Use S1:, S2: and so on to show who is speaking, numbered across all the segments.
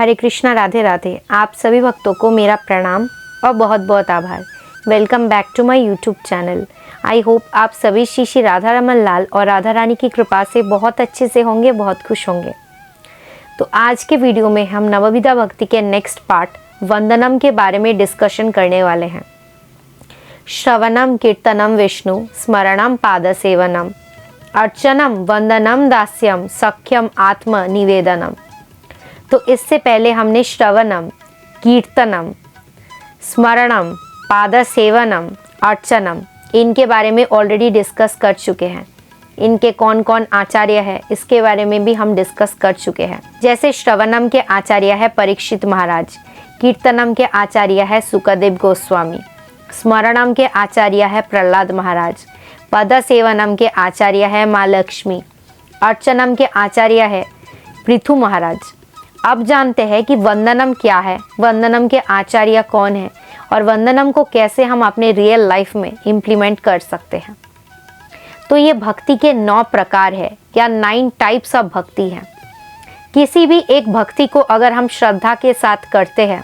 S1: हरे कृष्णा, राधे राधे। आप सभी भक्तों को मेरा प्रणाम और बहुत बहुत आभार। Welcome back to my YouTube channel. I hope आप सभी श्री श्री राधा रमन लाल और राधा रानी की कृपा से बहुत अच्छे से होंगे, बहुत खुश होंगे। तो आज के वीडियो में हम नवविधा भक्ति के नेक्स्ट पार्ट वंदनम के बारे में डिस्कशन करने वाले हैं। श्रवणम कीर्तनम विष्णु स्मरणम पाद सेवनम अर्चनम वंदनम दास्यम सख्यम आत्म निवेदनम। तो इससे पहले हमने श्रवणम, कीर्तनम, स्मरणम, पाद सेवनम, अर्चनम इनके बारे में ऑलरेडी डिस्कस कर चुके हैं। इनके कौन कौन आचार्य है इसके बारे में भी हम डिस्कस कर चुके हैं। जैसे श्रवणम के आचार्य है परीक्षित महाराज, कीर्तनम के आचार्य है सुखदेव गोस्वामी, स्मरणम के आचार्य है प्रहलाद महाराज, पद सेवनम के आचार्य है माँ लक्ष्मी, अर्चनम के आचार्य है पृथु महाराज। अब जानते हैं कि वंदनम क्या है, वंदनम के आचार्य कौन है और वंदनम को कैसे हम अपने रियल लाइफ में इम्प्लीमेंट कर सकते हैं। तो ये भक्ति के 9 प्रकार है या 9 टाइप्स ऑफ भक्ति है। किसी भी एक भक्ति को अगर हम श्रद्धा के साथ करते हैं,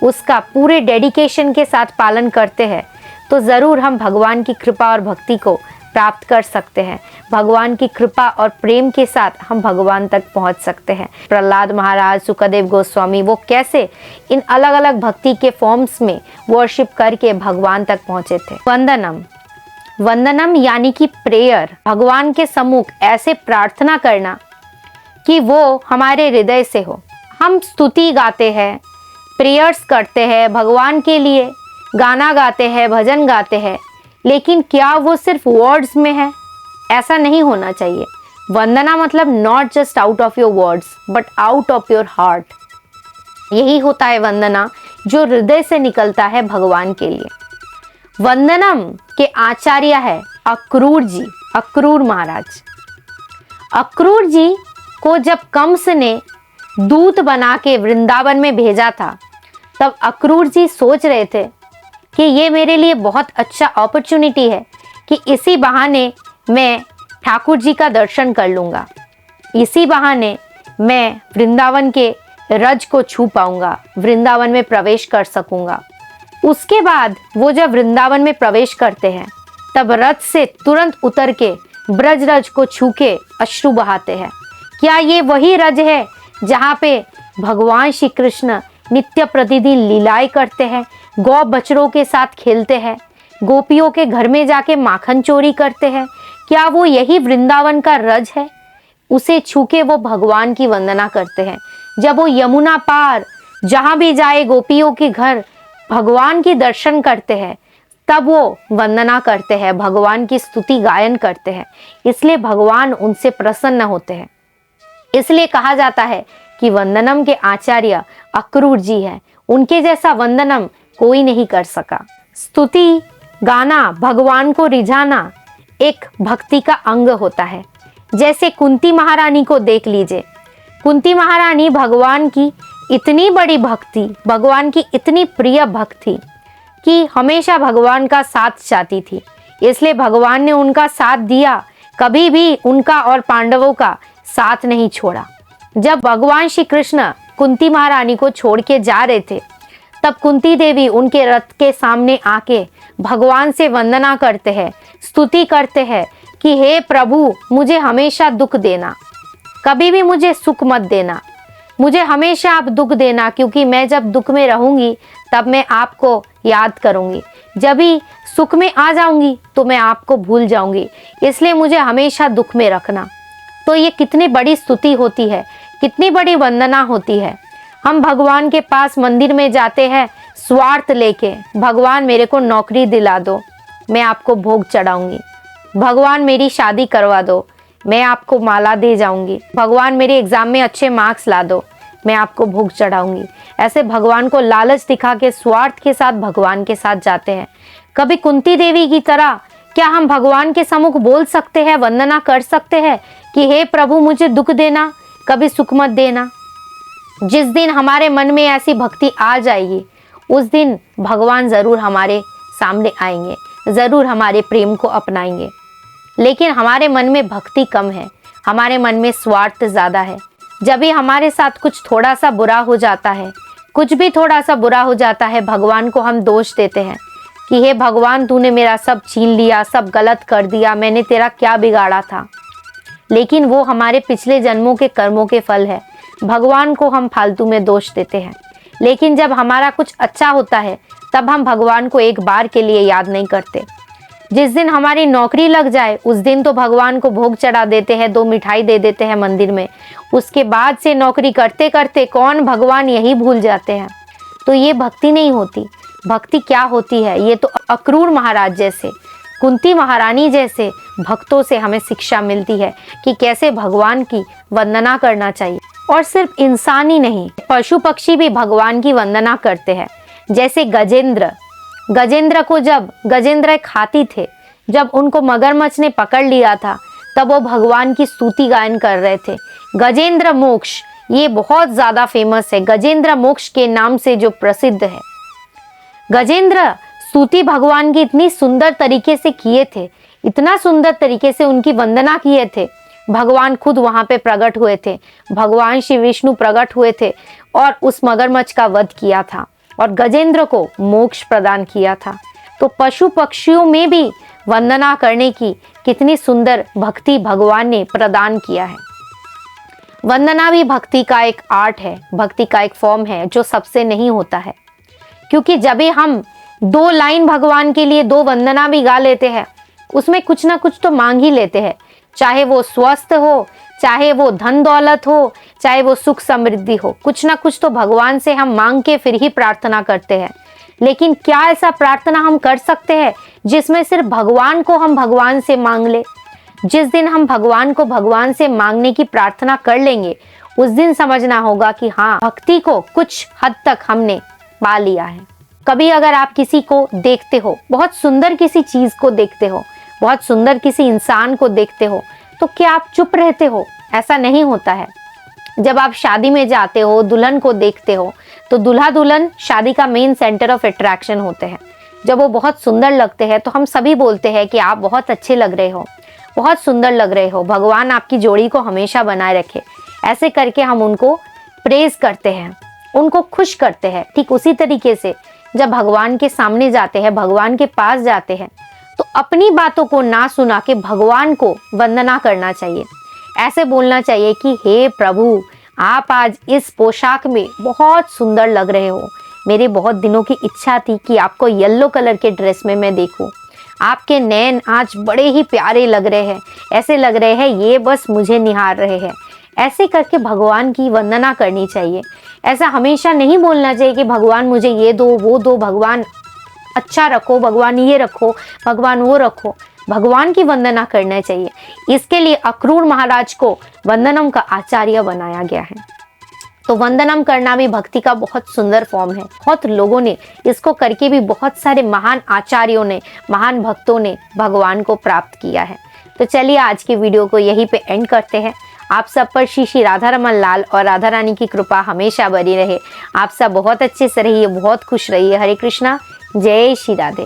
S1: उसका पूरे डेडिकेशन के साथ पालन करते हैं, तो ज़रूर हम भगवान की कृपा और भक्ति को प्राप्त कर सकते हैं। भगवान की कृपा और प्रेम के साथ हम भगवान तक पहुंच सकते हैं। प्रहलाद महाराज, सुखदेव गोस्वामी वो कैसे इन अलग अलग भक्ति के फॉर्म्स में वर्शिप करके भगवान तक पहुंचे थे। वंदनम, वंदनम यानी कि प्रेयर, भगवान के सम्मुख ऐसे प्रार्थना करना कि वो हमारे हृदय से हो। हम स्तुति गाते हैं, प्रेयर्स करते हैं, भगवान के लिए गाना गाते हैं, भजन गाते हैं, लेकिन क्या वो सिर्फ वर्ड्स में है? ऐसा नहीं होना चाहिए। वंदना मतलब not just out of your words but out of your heart. यही होता है वंदना जो हृदय से निकलता है भगवान के लिए। वंदनम के आचार्य है अक्रूर जी, अक्रूर महाराज। अक्रूर जी को जब कंस ने दूत बना के वृंदावन में भेजा था, तब अक्रूर जी सोच रहे थे कि ये मेरे लिए बहुत अच्छा अपॉर्चुनिटी है कि इसी बहाने मैं ठाकुर जी का दर्शन कर लूँगा, इसी बहाने मैं वृंदावन के रज को छू पाऊँगा, वृंदावन में प्रवेश कर सकूँगा। उसके बाद वो जब वृंदावन में प्रवेश करते हैं, तब रथ से तुरंत उतर के ब्रज रज को छू के अश्रु बहाते हैं। क्या ये वही रज है जहाँ पे भगवान श्री कृष्ण नित्य प्रतिदिन लीलाएं करते हैं, गौ बछड़ों के साथ खेलते हैं, गोपियों के घर में जाके माखन चोरी करते हैं? क्या वो यही वृंदावन का रज है? उसे छू के वो भगवान की वंदना करते हैं। जब वो यमुना पार जहाँ भी जाए गोपियों के घर भगवान की दर्शन करते हैं, तब वो वंदना करते हैं, भगवान की स्तुति गायन करते हैं। इसलिए भगवान उनसे प्रसन्न होते हैं। इसलिए कहा जाता है कि वंदनम के आचार्य अक्रूर जी है। उनके जैसा वंदनम कोई नहीं कर सका। स्तुति गाना, भगवान को रिझाना एक भक्ति का अंग होता है। जैसे कुंती महारानी को देख लीजिए। कुंती महारानी भगवान की इतनी बड़ी भक्ति, भगवान की इतनी प्रिय भक्ति कि हमेशा भगवान का साथ चाहती थी। इसलिए भगवान ने उनका साथ दिया, कभी भी उनका और पांडवों का साथ नहीं छोड़ा। जब भगवान श्री कृष्ण कुंती महारानी को छोड़ के जा रहे थे, तब कुंती देवी उनके रथ के सामने आके भगवान से वंदना करते हैं, स्तुति करते हैं कि हे प्रभु, मुझे हमेशा दुख देना, कभी भी मुझे सुख मत देना, मुझे हमेशा आप दुख देना, क्योंकि मैं जब दुख में रहूंगी तब मैं आपको याद करूंगी, जब भी सुख में आ जाऊंगी तो मैं आपको भूल जाऊंगी, इसलिए मुझे हमेशा दुख में रखना। तो ये कितनी बड़ी स्तुति होती है, कितनी बड़ी वंदना होती है। हम भगवान के पास मंदिर में जाते हैं स्वार्थ लेके, भगवान मेरे को नौकरी दिला दो, मैं आपको भोग चढ़ाऊंगी, भगवान मेरी शादी करवा दो, मैं आपको माला दे जाऊंगी, भगवान मेरे एग्जाम में अच्छे मार्क्स ला दो, मैं आपको भोग चढ़ाऊंगी। ऐसे भगवान को लालच दिखा के स्वार्थ के साथ भगवान के साथ जाते हैं। कभी कुंती देवी की तरह क्या हम भगवान के सम्मुख बोल सकते हैं, वंदना कर सकते हैं कि हे प्रभु, मुझे दुख देना, कभी सुख मत देना? जिस दिन हमारे मन में ऐसी भक्ति आ जाएगी, उस दिन भगवान ज़रूर हमारे सामने आएंगे, ज़रूर हमारे प्रेम को अपनाएंगे। लेकिन हमारे मन में भक्ति कम है, हमारे मन में स्वार्थ ज़्यादा है, जब भी हमारे साथ कुछ थोड़ा सा बुरा हो जाता है, कुछ भी थोड़ा सा बुरा हो जाता है, भगवान को हम दोष देते हैं कि हे भगवान, तूने मेरा सब छीन लिया, सब गलत कर दिया, मैंने तेरा क्या बिगाड़ा था। लेकिन वो हमारे पिछले जन्मों के कर्मों के फल है। भगवान को हम फालतू में दोष देते हैं। लेकिन जब हमारा कुछ अच्छा होता है तब हम भगवान को एक बार के लिए याद नहीं करते। जिस दिन हमारी नौकरी लग जाए उस दिन तो भगवान को भोग चढ़ा देते हैं, 2 मिठाई दे देते हैं मंदिर में। उसके बाद से नौकरी करते करते कौन भगवान यही भूल जाते हैं। तो ये भक्ति नहीं होती। भक्ति क्या होती है? ये तो अक्रूर महाराज जैसे, कुंती महारानी जैसे भक्तों से हमें शिक्षा मिलती है कि कैसे भगवान की वंदना करना चाहिए। और सिर्फ इंसान ही नहीं, पशु पक्षी भी भगवान की वंदना करते हैं। जैसे गजेंद्र को, जब गजेंद्र एक हाथी थे, जब उनको मगरमच्छ ने पकड़ लिया था तब वो भगवान की स्तुति गायन कर रहे थे। गजेंद्र मोक्ष ये बहुत ज़्यादा फेमस है, गजेंद्र मोक्ष के नाम से जो प्रसिद्ध है। गजेंद्र स्तुति भगवान की इतनी सुंदर तरीके से किए थे, इतना सुंदर तरीके से उनकी वंदना किए थे। भगवान खुद वहां पे प्रकट हुए थे, भगवान श्री विष्णु प्रकट हुए थे और उस मगरमच्छ का वध किया था और गजेंद्र को मोक्ष प्रदान किया था। तो पशु पक्षियों में भी वंदना करने की कितनी सुंदर भक्ति भगवान ने प्रदान किया है। वंदना भी भक्ति का एक आर्ट है, भक्ति का एक फॉर्म है जो सबसे नहीं होता है। क्योंकि जब भी हम 2 लाइन भगवान के लिए 2 वंदना भी गा लेते हैं, उसमें कुछ ना कुछ तो मांग ही लेते हैं। चाहे वो स्वस्थ हो, चाहे वो धन दौलत हो, चाहे वो सुख समृद्धि हो, कुछ ना कुछ तो भगवान से हम मांग के फिर ही प्रार्थना करते हैं। लेकिन क्या ऐसा प्रार्थना हम कर सकते हैं जिसमें सिर्फ भगवान को हम भगवान से मांग ले? जिस दिन हम भगवान को भगवान से मांगने की प्रार्थना कर लेंगे उस दिन समझना होगा कि हाँ, भक्ति को कुछ हद तक हमने पा लिया है। कभी अगर आप किसी को देखते हो, बहुत सुंदर किसी चीज को देखते हो, बहुत सुंदर किसी इंसान को देखते हो, तो क्या आप चुप रहते हो? ऐसा नहीं होता है। जब आप शादी में जाते हो, दुल्हन को देखते हो, तो दूल्हा दुल्हन शादी का मेन सेंटर ऑफ अट्रैक्शन होते हैं। जब वो बहुत सुंदर लगते हैं तो हम सभी बोलते हैं कि आप बहुत अच्छे लग रहे हो, बहुत सुंदर लग रहे हो, भगवान आपकी जोड़ी को हमेशा बनाए रखे। ऐसे करके हम उनको प्रेज करते हैं, उनको खुश करते हैं। ठीक उसी तरीके से जब भगवान के सामने जाते हैं, भगवान के पास जाते हैं, तो अपनी बातों को ना सुना के भगवान को वंदना करना चाहिए। ऐसे बोलना चाहिए कि हे प्रभु, आप आज इस पोशाक में बहुत सुंदर लग रहे हो। मेरी बहुत दिनों की इच्छा थी कि आपको येलो कलर के ड्रेस में मैं देखूं। आपके नैन आज बड़े ही प्यारे लग रहे हैं, ऐसे लग रहे हैं ये बस मुझे निहार रहे हैं। ऐसे करके भगवान की वंदना करनी चाहिए। ऐसा हमेशा नहीं बोलना चाहिए कि भगवान मुझे ये दो, वो दो, भगवान अच्छा रखो, भगवान ये रखो, भगवान वो रखो। भगवान की वंदना करना चाहिए। इसके लिए अक्रूर महाराज को वंदनम का आचार्य बनाया गया है। तो वंदनम करना भी भक्ति का बहुत सुंदर फॉर्म है। बहुत लोगों ने इसको करके भी बहुत सारे महान आचार्यों ने, महान भक्तों ने भगवान को प्राप्त किया है। तो चलिए आज की वीडियो को यहीं पे एंड करते हैं। आप सब पर श्री श्री राधा रमन लाल और राधा रानी की कृपा हमेशा बनी रहे। आप सब बहुत अच्छे से रहिए, बहुत खुश रहिए। हरे कृष्णा, जय श्री राधे।